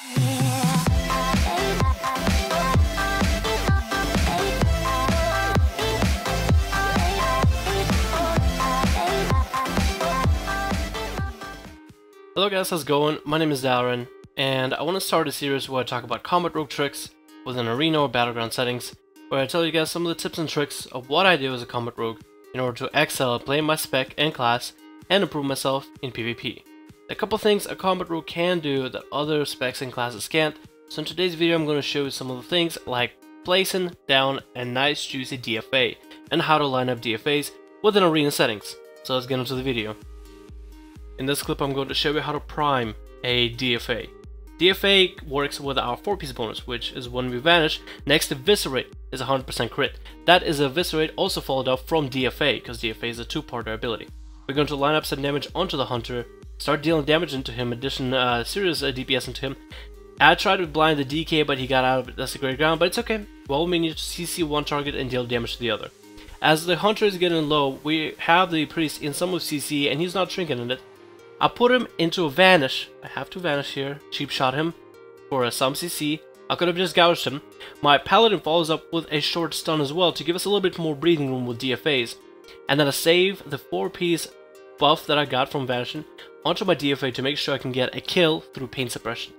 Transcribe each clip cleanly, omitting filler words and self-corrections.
Hello guys, how's it going? My name is Darren, and I want to start a series where I talk about combat rogue tricks within arena or battleground settings, where I tell you guys some of the tips and tricks of what I do as a combat rogue in order to excel at playing my spec and class and improve myself in PvP. A couple things a combat rogue can do that other specs and classes can't, so in today's video I'm going to show you some of the things like placing down a nice juicy DFA and how to line up DFAs within arena settings. So let's get into the video. In this clip I'm going to show you how to prime a DFA. DFA works with our 4-piece bonus, which is when we vanish, next to Eviscerate is 100% crit. That is Eviscerate also followed up from DFA, because DFA is a two-parter ability. We're going to line up some damage onto the hunter, start dealing damage into him, addition serious DPS into him. I tried to blind the DK, but he got out of it. That's a great ground, but it's okay. Well, we need to CC one target and deal damage to the other. As the hunter is getting low, we have the priest in some of CC, and he's not shrinking in it. I put him into a vanish. I have to vanish here. Cheap shot him for some CC. I could have just gouged him. My paladin follows up with a short stun as well to give us a little bit more breathing room with DFAs. And then I save the 4-piece buff that I got from vanishing onto my DFA to make sure I can get a kill through pain suppression.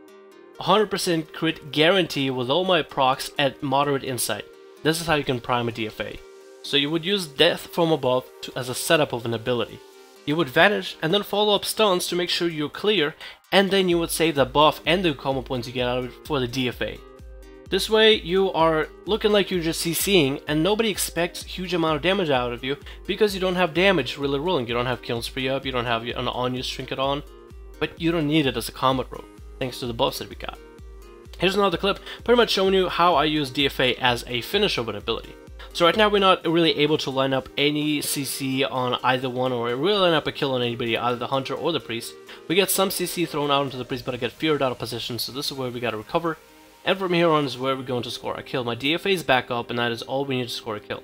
100% crit guarantee with all my procs at moderate insight. This is how you can prime a DFA. So you would use death from above as a setup of an ability. You would vanish and then follow up stuns to make sure you're clear, and then you would save the buff and the combo points you get out of it for the DFA. This way you are looking like you're just CCing and nobody expects huge amount of damage out of you because you don't have damage really rolling. You don't have kill spree up, you don't have an on-use trinket on, but you don't need it as a combat rogue thanks to the buffs that we got. Here's another clip pretty much showing you how I use DFA as a finisher of an ability. So right now we're not really able to line up any CC on either one, or really line up a kill on anybody, either the hunter or the priest. We get some CC thrown out into the priest, but I get feared out of position, so this is where we gotta recover. And from here on is where we're going to score a kill. My DFA is back up, and that is all we need to score a kill.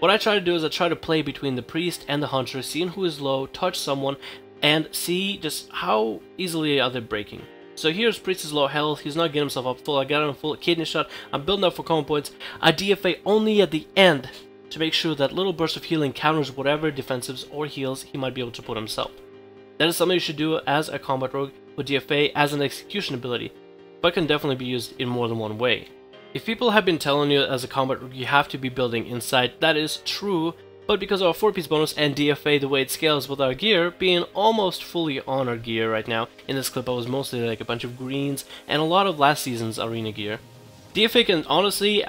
What I try to do is I try to play between the priest and the hunter, seeing who is low, touch someone, and see just how easily are they breaking. So here's priest is low health, he's not getting himself up full, I got him full kidney shot, I'm building up for combo points. I DFA only at the end to make sure that little burst of healing counters whatever defensives or heals he might be able to put himself. That is something you should do as a combat rogue with DFA as an execution ability, but can definitely be used in more than one way. If people have been telling you as a combat rogue you have to be building inside, that is true, but because of our 4-piece bonus and DFA the way it scales with our gear being almost fully on our gear right now, in this clip I was mostly like a bunch of greens and a lot of last season's arena gear. DFA can honestly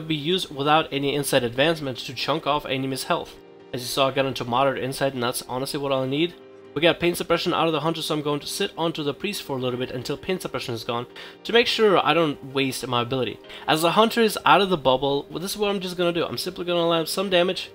be used without any insight advancement to chunk off enemies' health. As you saw, I got into moderate insight, and that's honestly what I'll need. We got pain suppression out of the hunter, so I'm going to sit onto the priest for a little bit until pain suppression is gone to make sure I don't waste my ability. As the hunter is out of the bubble, well, this is what I'm just going to do. I'm simply going to land some damage,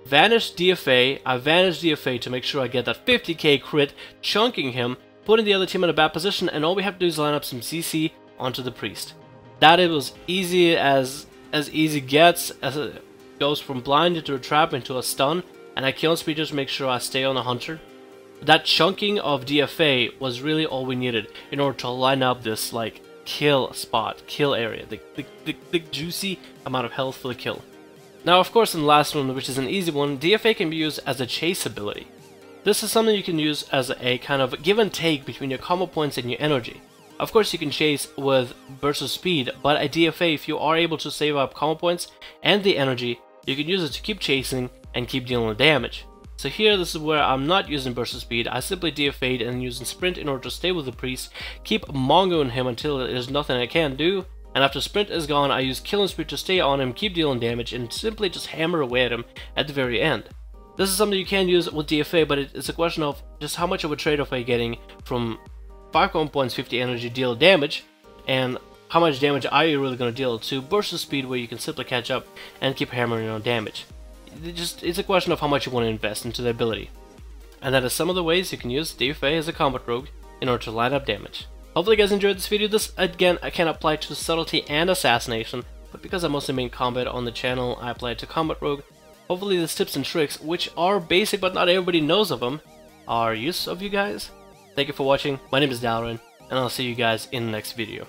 vanish DFA, I vanish DFA to make sure I get that 50k crit, chunking him, putting the other team in a bad position, and all we have to do is line up some CC onto the priest. That it was easy as easy gets, as it goes from blind into a trap into a stun, and I kill speed just to make sure I stay on the hunter. That chunking of DFA was really all we needed in order to line up this like kill spot, kill area, the juicy amount of health for the kill. Now of course in the last one, which is an easy one, DFA can be used as a chase ability. This is something you can use as a kind of give and take between your combo points and your energy. Of course you can chase with burst of speed, but a DFA, if you are able to save up combo points and the energy, you can use it to keep chasing and keep dealing with damage. So here this is where I'm not using burst of speed, I simply DFA'd and using sprint in order to stay with the priest, keep mongoing him until there's nothing I can do, and after sprint is gone I use killing spree to stay on him, keep dealing damage, and simply just hammer away at him at the very end. This is something you can use with DFA, but it's a question of just how much of a trade-off are you getting from 5 combo points, 50 energy, deal damage, and how much damage are you really going to deal to burst of speed where you can simply catch up and keep hammering on damage. It's a question of how much you want to invest into the ability. And that is some of the ways you can use DFA as a combat rogue in order to line up damage. Hopefully you guys enjoyed this video. This again I can apply to subtlety and assassination, but because I mostly main combat on the channel I apply it to combat rogue. Hopefully these tips and tricks, which are basic but not everybody knows of them, are use of you guys. Thank you for watching. My name is Dalrin, and I'll see you guys in the next video.